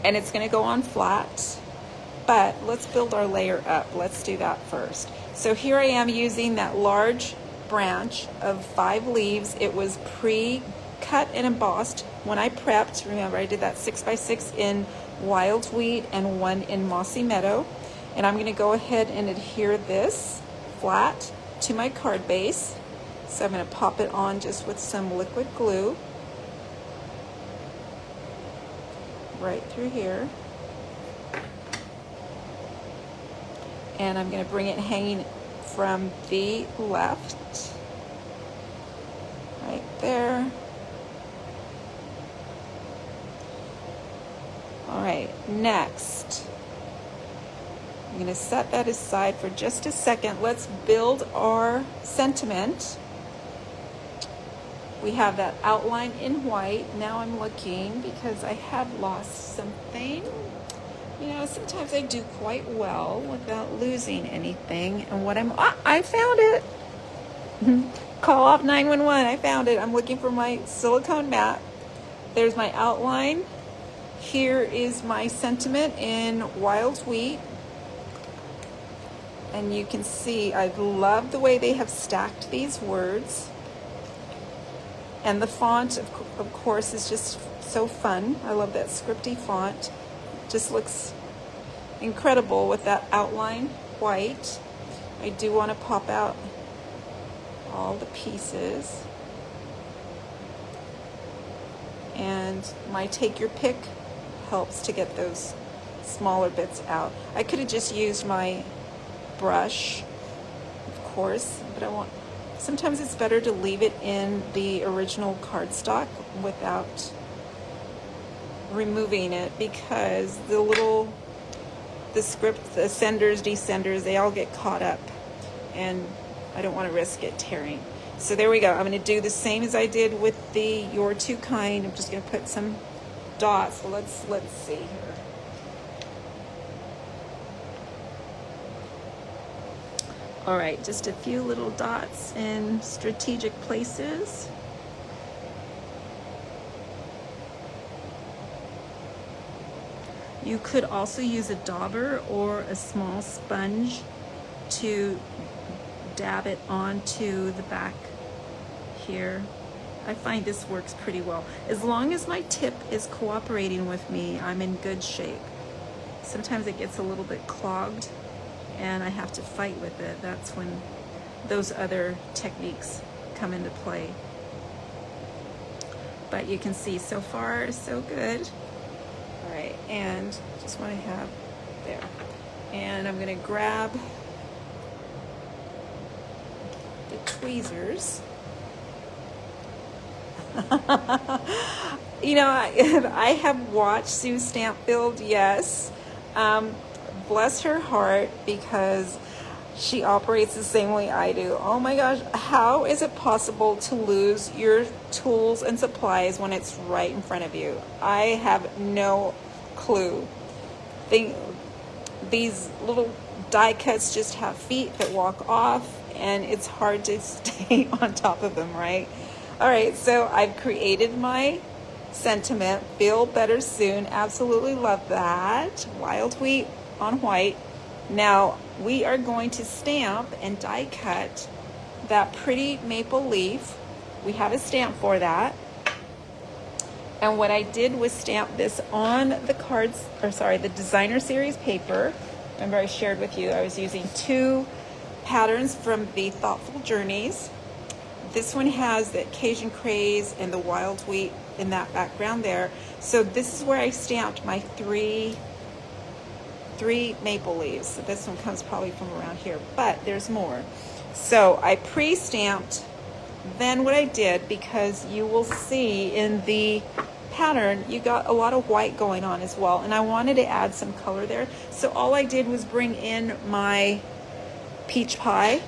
and it's going to go on flat. But let's build our layer up. Let's do that first. So here I am using that large branch of 5 leaves. It was pre-cut and embossed when I prepped. Remember, I did that 6x6 in Wild Wheat and 1 in Mossy Meadow. And I'm going to go ahead and adhere this flat to my card base. So I'm going to pop it on just with some liquid glue right through here. And I'm going to bring it hanging from the left, right there. All right, next, I'm going to set that aside for just a second. Let's build our sentiment. We have that outline in white. Now I'm looking because I have lost something. You know, sometimes I do quite well without losing anything. And what I found it. Call off 911. I found it. I'm looking for my silicone mat. There's my outline. Here is my sentiment in Wild Wheat. And you can see I love the way they have stacked these words. And the font, of course, is just so fun. I love that scripty font. Just looks incredible with that outline white. I do want to pop out all the pieces. And my take your pick helps to get those smaller bits out. I could have just used my brush, of course, but sometimes it's better to leave it in the original cardstock without removing it, because the script, the senders, descenders, they all get caught up, and I don't want to risk it tearing. So there we go. I'm going to do the same as I did with the You're Too Kind. I'm just going to put some dots. Well, let's see here. All right, just a few little dots in strategic places. You could also use a dauber or a small sponge to dab it onto the back here. I find this works pretty well. As long as my tip is cooperating with me, I'm in good shape. Sometimes it gets a little bit clogged and I have to fight with it. That's when those other techniques come into play. But you can see so far, so good. All right, and just want to have there. And I'm going to grab the tweezers. You know, I have watched Sue Stampfield, yes. Bless her heart, because She operates the same way I do. Oh my gosh, how is it possible to lose your tools and supplies when it's right in front of you? I have no clue. These little die cuts just have feet that walk off, and it's hard to stay on top of them, right? All right, so I've created my sentiment, feel better soon. Absolutely love that. Wild wheat on white. Now we are going to stamp and die cut that pretty maple leaf. We have a stamp for that. And what I did was stamp this on the cards, or sorry, the designer series paper. Remember I shared with you I was using 2 patterns from the Thoughtful Journeys. This one has the Cajun Craze and the wild wheat in that background there. So this is where I stamped my three maple leaves. So this one comes probably from around here, but there's more. So I pre-stamped then what I did, because you will see in the pattern you got a lot of white going on as well, and I wanted to add some color there. So all I did was bring in my peach pie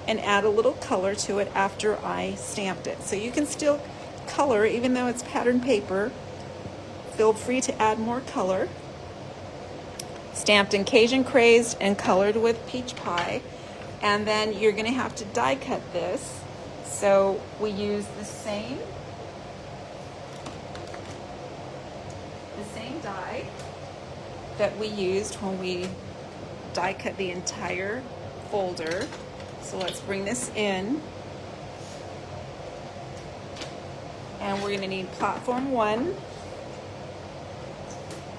and add a little color to it after I stamped it. So you can still color even though it's pattern paper. Feel free to add more color. Stamped in Cajun Crazed and colored with peach pie. And then you're gonna have to die cut this. So we use the same die that we used when we die cut the entire folder. So let's bring this in. And we're gonna need platform 1.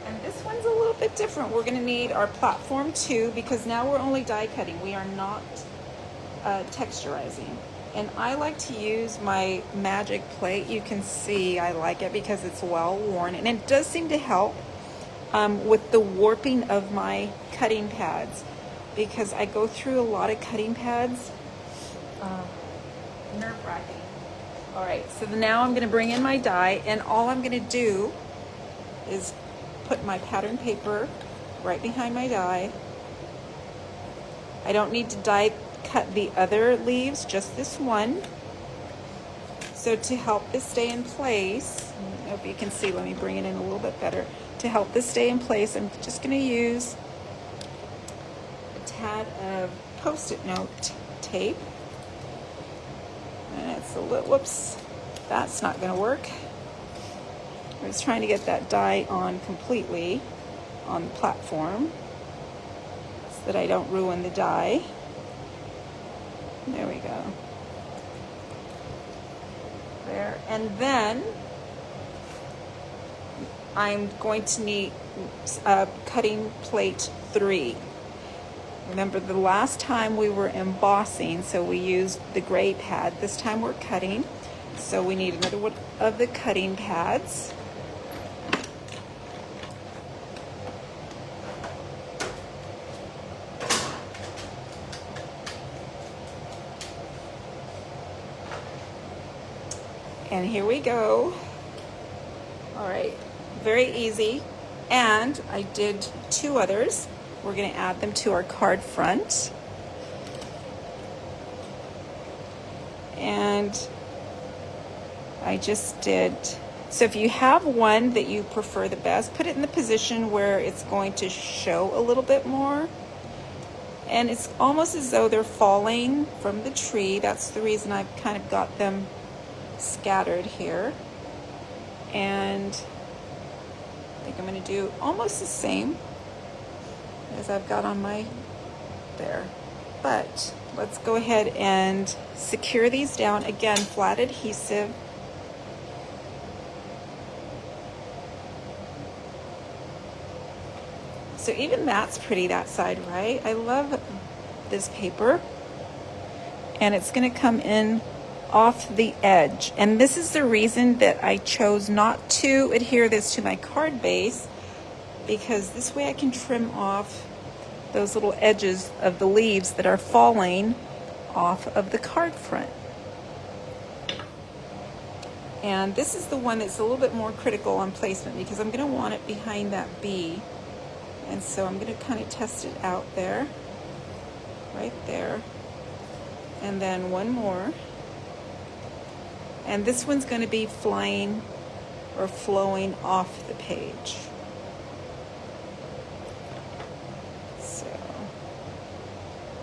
And this one's a little bit different. We're gonna need our platform 2 because now we're only die cutting. We are not texturizing. And I like to use my magic plate. You can see I like it because it's well worn, and it does seem to help with the warping of my cutting pads, because I go through a lot of cutting pads. Nerve-wracking. All right, so now I'm gonna bring in my die, and all I'm gonna do is put my pattern paper right behind my die. I don't need to die cut the other leaves, just this one. So to help this stay in place, I don't know if you can see, let me bring it in a little bit better. To help this stay in place, I'm just gonna use a tad of Post-it note tape. And it's a little, whoops, that's not gonna work. I was trying to get that die on completely on the platform so that I don't ruin the die. There we go. There, and then I'm going to need cutting plate 3. Remember the last time we were embossing, so we used the gray pad. This time we're cutting, so we need another one of the cutting pads. And here we go. All right, very easy. And I did 2 others. We're gonna add them to our card front. And I just did, so if you have one that you prefer the best, put it in the position where it's going to show a little bit more. And it's almost as though they're falling from the tree. That's the reason I've kind of got them scattered here. And I think I'm going to do almost the same as I've got on my there. But let's go ahead and secure these down. Again, flat adhesive. So even that's pretty, that side, right? I love this paper. And it's going to come in off the edge. And this is the reason that I chose not to adhere this to my card base, because this way I can trim off those little edges of the leaves that are falling off of the card front. And this is the one that's a little bit more critical on placement, because I'm going to want it behind that bee. And so I'm going to kind of test it out there. right there. And then one more. And this one's going to be flying or flowing off the page. So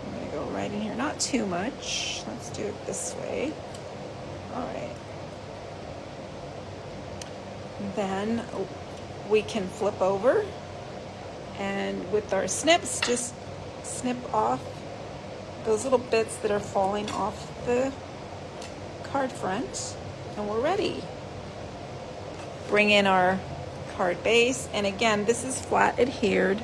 I'm going to go right in here, not too much. Let's do it this way. All right. Then we can flip over, and with our snips, just snip off those little bits that are falling off the card front, and we're ready. Bring in our card base, and again, this is flat adhered.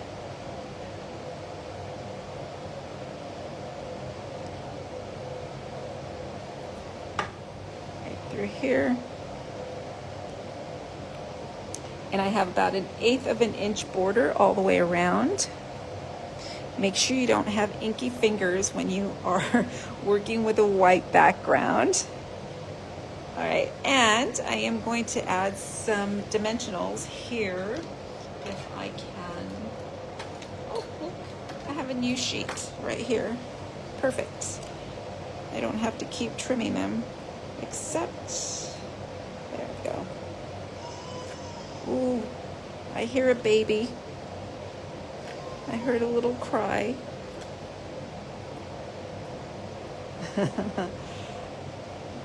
Right through here. And I have about 1/8 of an inch border all the way around. Make sure you don't have inky fingers when you are working with a white background. All right, and I am going to add some dimensionals here if I can. Oh, look, I have a new sheet right here. Perfect. I don't have to keep trimming them, except, there we go. Ooh, I hear a baby. I heard a little cry.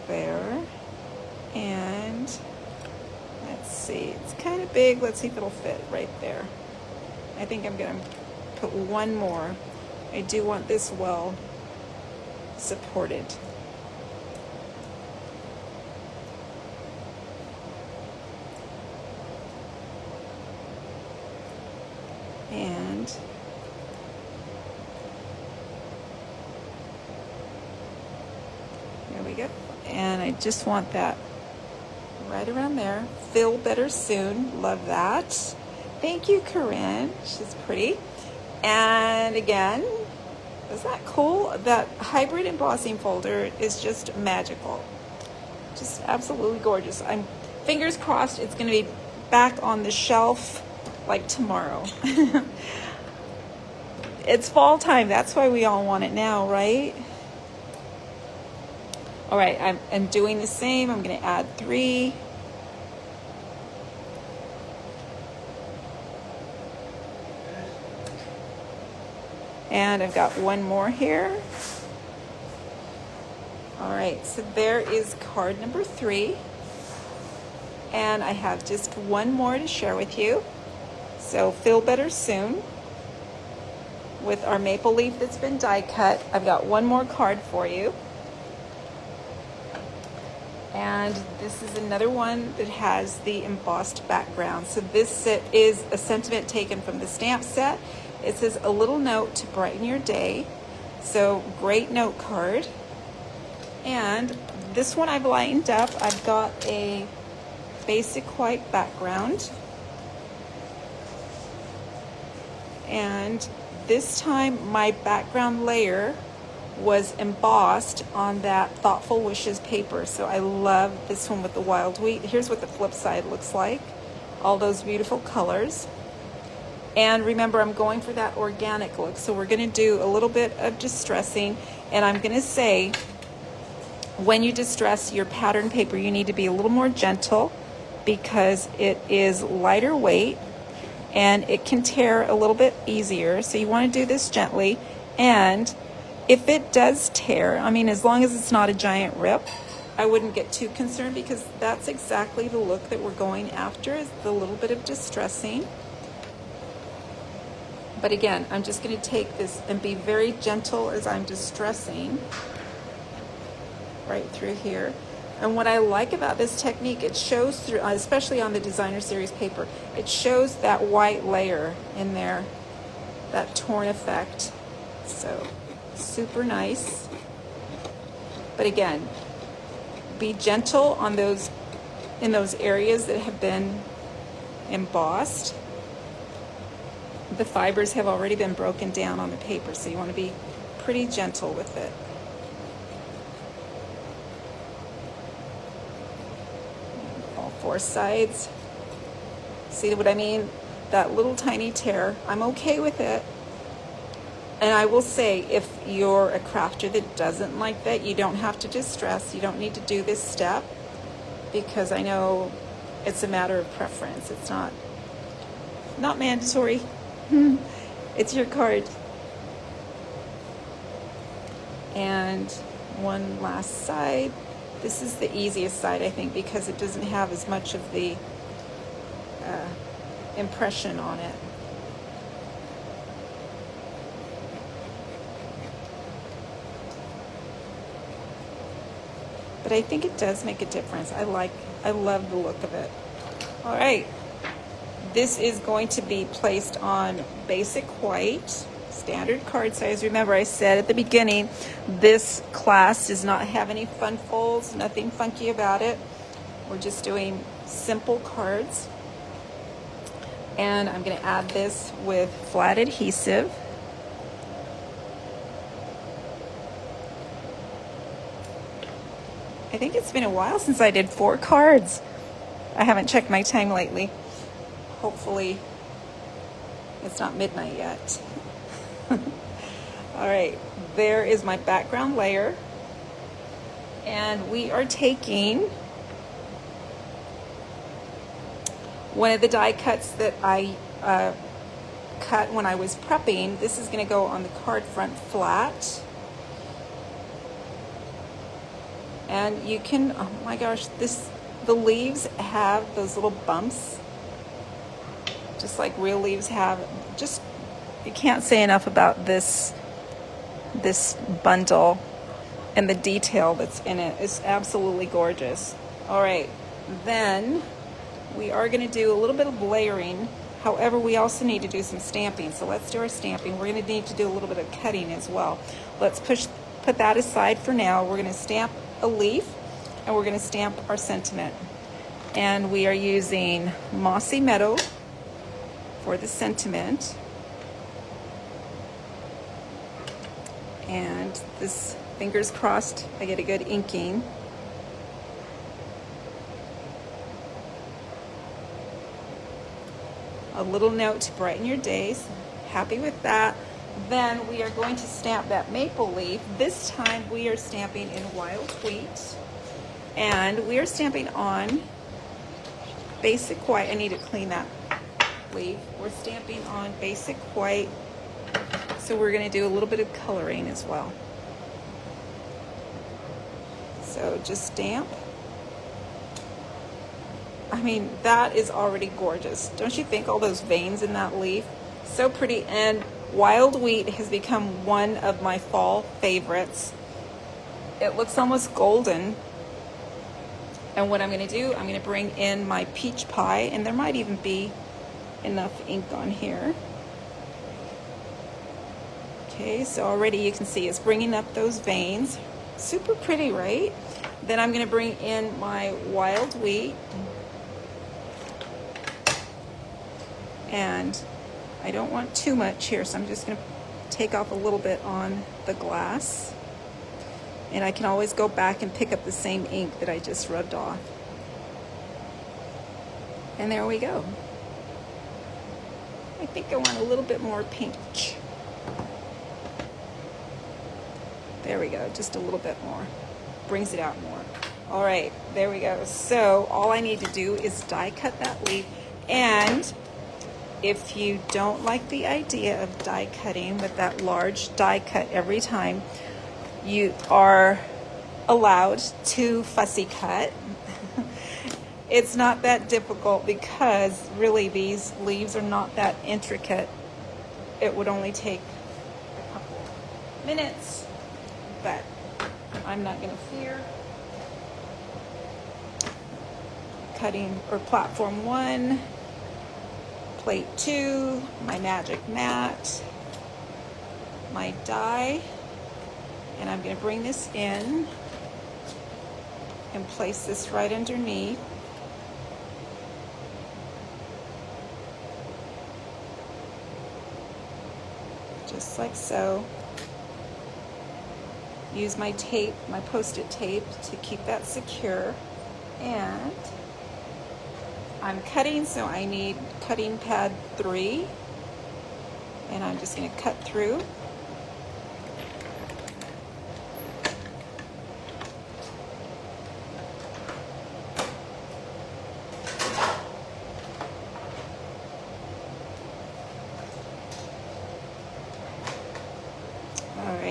There. And let's see, it's kind of big. Let's see if it'll fit right there. I think I'm going to put one more. I do want this well supported. And there we go. And I just want that right around there. Feel better soon. Love that. Thank you, Corinne. She's pretty. And again, is that cool? That hybrid embossing folder is just magical. Just absolutely gorgeous. I'm fingers crossed it's going to be back on the shelf like tomorrow. It's fall time. That's why we all want it now, right? All right, I'm doing the same. I'm going to add 3. And I've got one more here. All right, so there is card number 3. And I have just one more to share with you. So feel better soon. With our maple leaf that's been die cut, I've got one more card for you. And this is another one that has the embossed background. So this set is a sentiment taken from the stamp set. It says, a little note to brighten your day. So great note card. And this one I've lightened up. I've got a basic white background. And this time my background layer was embossed on that Thoughtful Wishes paper. So I love this one with the wild wheat. Here's what the flip side looks like. All those beautiful colors. And remember, I'm going for that organic look. So we're going to do a little bit of distressing. And I'm going to say, when you distress your pattern paper, you need to be a little more gentle because it is lighter weight and it can tear a little bit easier. So you want to do this gently. And if it does tear, I mean, as long as it's not a giant rip, I wouldn't get too concerned because that's exactly the look that we're going after, is the little bit of distressing. But again, I'm just going to take this and be very gentle as I'm distressing right through here. And what I like about this technique, it shows through, especially on the designer series paper, it shows that white layer in there, that torn effect. So super nice. But again, be gentle on those, in those areas that have been embossed. The fibers have already been broken down on the paper, so you want to be pretty gentle with it. All 4 sides. See what I mean? That little tiny tear. I'm okay with it. And I will say, if you're a crafter that doesn't like that, you don't have to distress. You don't need to do this step, because I know it's a matter of preference. It's not mandatory. It's your card. And one last side. This is the easiest side, I think, because it doesn't have as much of the impression on it. But I think it does make a difference. I love the look of it. All right. This is going to be placed on basic white, standard card size. Remember, I said at the beginning, this class does not have any fun folds, nothing funky about it. We're just doing simple cards. And I'm going to add this with flat adhesive. I think it's been a while since I did 4 cards. I haven't checked my time lately. Hopefully it's not midnight yet. All right, there is my background layer. And we are taking one of the die cuts that I cut when I was prepping. This is going to go on the card front flat. And you can, oh my gosh, the leaves have those little bumps, just like real leaves have. Just, you can't say enough about this bundle, and the detail that's in it is absolutely gorgeous. All right, then we are going to do a little bit of layering. However, we also need to do some stamping. So let's do our stamping. We're going to need to do a little bit of cutting as well. Let's put that aside for now. We're going to stamp a leaf, and we're going to stamp our sentiment. And we are using Mossy Meadow for the sentiment. And this, fingers crossed, I get a good inking. A little note to brighten your days. Happy with that. Then we are going to stamp that maple leaf. This time we are stamping in wild wheat. And we are stamping on basic white. I need to clean that leaf. We're stamping on basic white. So we're going to do a little bit of coloring as well. So just stamp. I mean, that is already gorgeous. Don't you think? All those veins in that leaf. So pretty. And wild wheat has become one of my fall favorites. It looks almost golden. And what I'm going to do, I'm going to bring in my peach pie, and there might even be enough ink on here. Okay, so already you can see it's bringing up those veins. Super pretty, right? Then I'm going to bring in my wild wheat. And I don't want too much here, so I'm just going to take off a little bit on the glass. And I can always go back and pick up the same ink that I just rubbed off. And there we go. I think I want a little bit more peach. There we go, just a little bit more. Brings it out more. All right, there we go. So all I need to do is die cut that leaf. And if you don't like the idea of die cutting with that large die cut every time, you are allowed to fussy cut. It's not that difficult, because really these leaves are not that intricate. It would only take a couple minutes, but I'm not going to fear. Cutting, or platform 1, plate 2, my magic mat, my die, and I'm going to bring this in and place this right underneath. Just like so. Use my tape, my post-it tape, to keep that secure. And I'm cutting, so I need cutting pad 3. And I'm just going to cut through.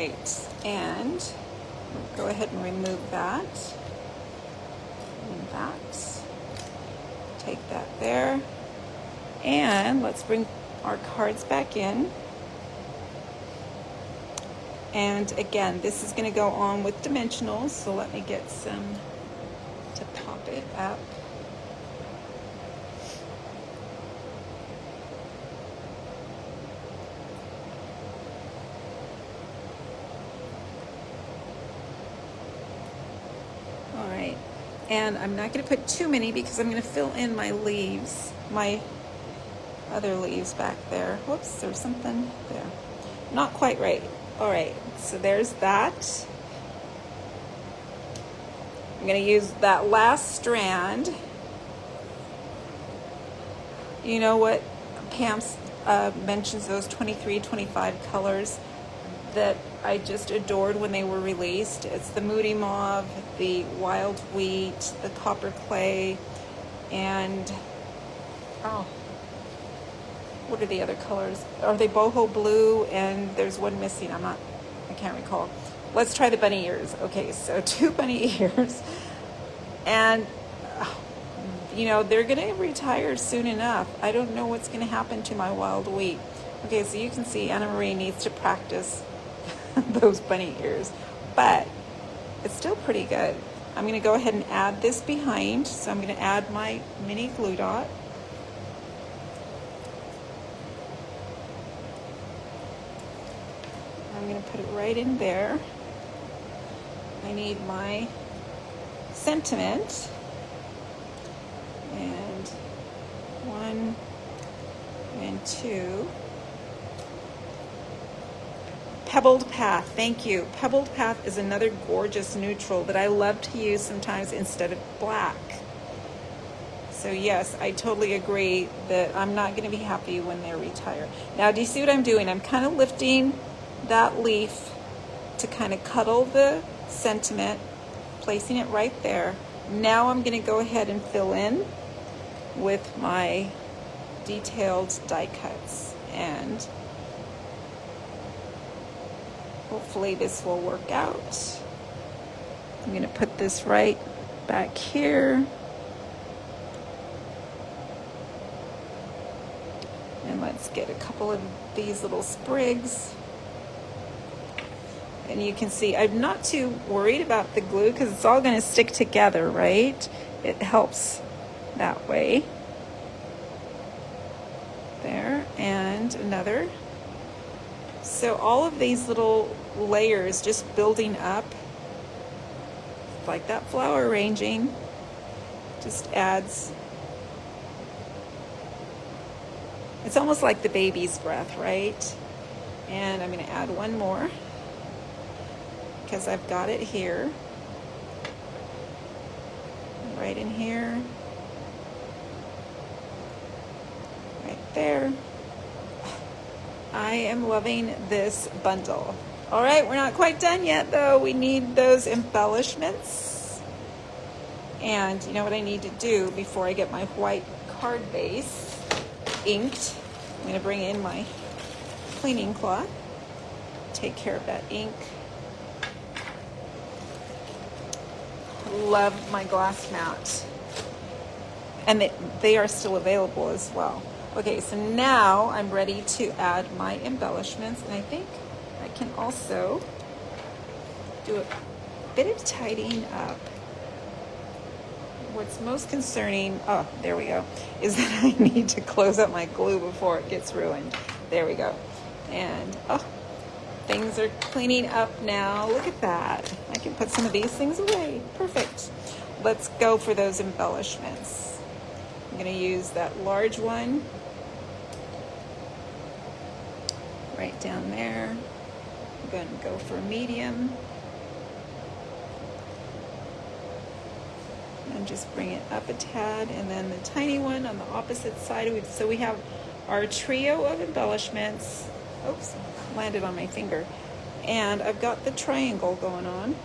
right, and go ahead and remove that. And that. Take that there. And let's bring our cards back in. And again, this is going to go on with dimensionals, so let me get some to pop it up. All right, and I'm not going to put too many because I'm going to fill in my leaves, my other leaves back there. Whoops, there's something there. Not quite right. All right, so there's that. I'm going to use that last strand. You know what? Pam mentions those 23, 25 colors that I just adored when they were released. It's the Moody Mauve, the Wild Wheat, the Copper Clay, and what are the other colors? Are they boho blue? And there's one missing. I can't recall. Let's try the bunny ears. Okay, so 2 bunny ears. And, you know, they're going to retire soon enough. I don't know what's going to happen to my wild wheat. Okay, so you can see Anna Marie needs to practice those bunny ears. But it's still pretty good. I'm going to go ahead and add this behind. So I'm going to add my mini glue dot. I'm going to put it right in there. I need my sentiment. And 1 and 2. Pebbled Path, thank you. Pebbled Path is another gorgeous neutral that I love to use sometimes instead of black. So yes, I totally agree that I'm not going to be happy when they retire. Now, do you see what I'm doing? I'm kind of lifting that leaf to kind of cuddle the sentiment, placing it right there. Now I'm going to go ahead and fill in with my detailed die cuts, and hopefully this will work out. I'm going to put this right back here. And let's get a couple of these little sprigs. And you can see I'm not too worried about the glue because it's all going to stick together, right? It helps that way. There, and another. So all of these little layers just building up, like that flower arranging, just adds. It's almost like the baby's breath, right? And I'm going to add one more because I've got it here, right in here, right there. I am loving this bundle. All right, we're not quite done yet though. We need those embellishments. And you know what I need to do before I get my white card base inked? I'm going to bring in my cleaning cloth, take care of that ink. Love my glass mount. And they are still available as well. Okay, so now I'm ready to add my embellishments, and I think I can also do a bit of tidying up. What's most concerning, oh, there we go, is that I need to close up my glue before it gets ruined. There we go. And, oh, things are cleaning up now. Look at that. I can put some of these things away. Perfect. Let's go for those embellishments. I'm going to use that large one right down there. I'm going to go for medium. And just bring it up a tad, and then the tiny one on the opposite side. So we have our trio of embellishments. Oops, landed on my finger. And I've got the triangle going on.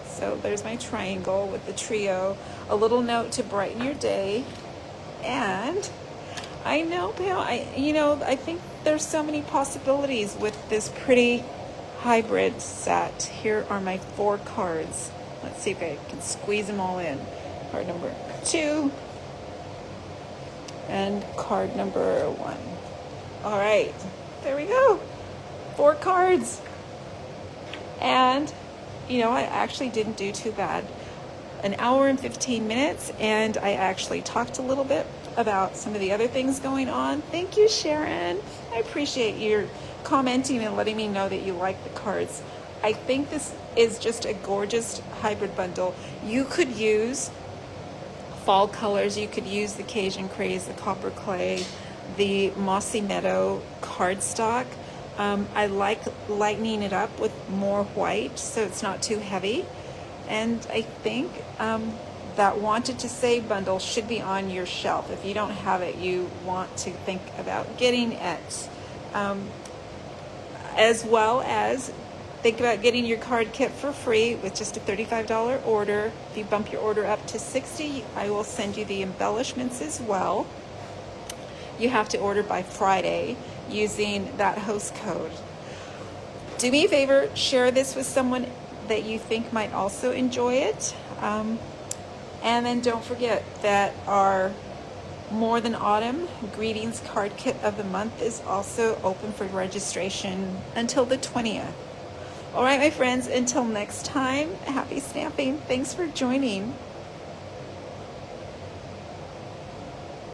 So there's my triangle with the trio. A little note to brighten your day. And I know, Pam, I think there's so many possibilities with this pretty hybrid set. Here are my 4 cards. Let's see if I can squeeze them all in. Card number 2 and card number 1. All right, there we go. 4 cards. And you know, I actually didn't do too bad. An hour and 15 minutes, and I actually talked a little bit about some of the other things going on. Thank you, Sharon. I appreciate your commenting and letting me know that you like the cards. I think this is just a gorgeous hybrid bundle. You could use fall colors. You could use the Cajun Craze, the Copper Clay, the Mossy Meadow cardstock. I like lightening it up with more white so it's not too heavy. And I think that Wanted to Save bundle should be on your shelf. If you don't have it, you want to think about getting it. As well as think about getting your card kit for free with just a $35 order. If you bump your order up to $60, I will send you the embellishments as well. You have to order by Friday using that host code. Do me a favor, share this with someone that you think might also enjoy it. And then don't forget that our More Than Autumn Greetings Card Kit of the Month is also open for registration until the 20th. All right, my friends, until next time, happy stamping. Thanks for joining.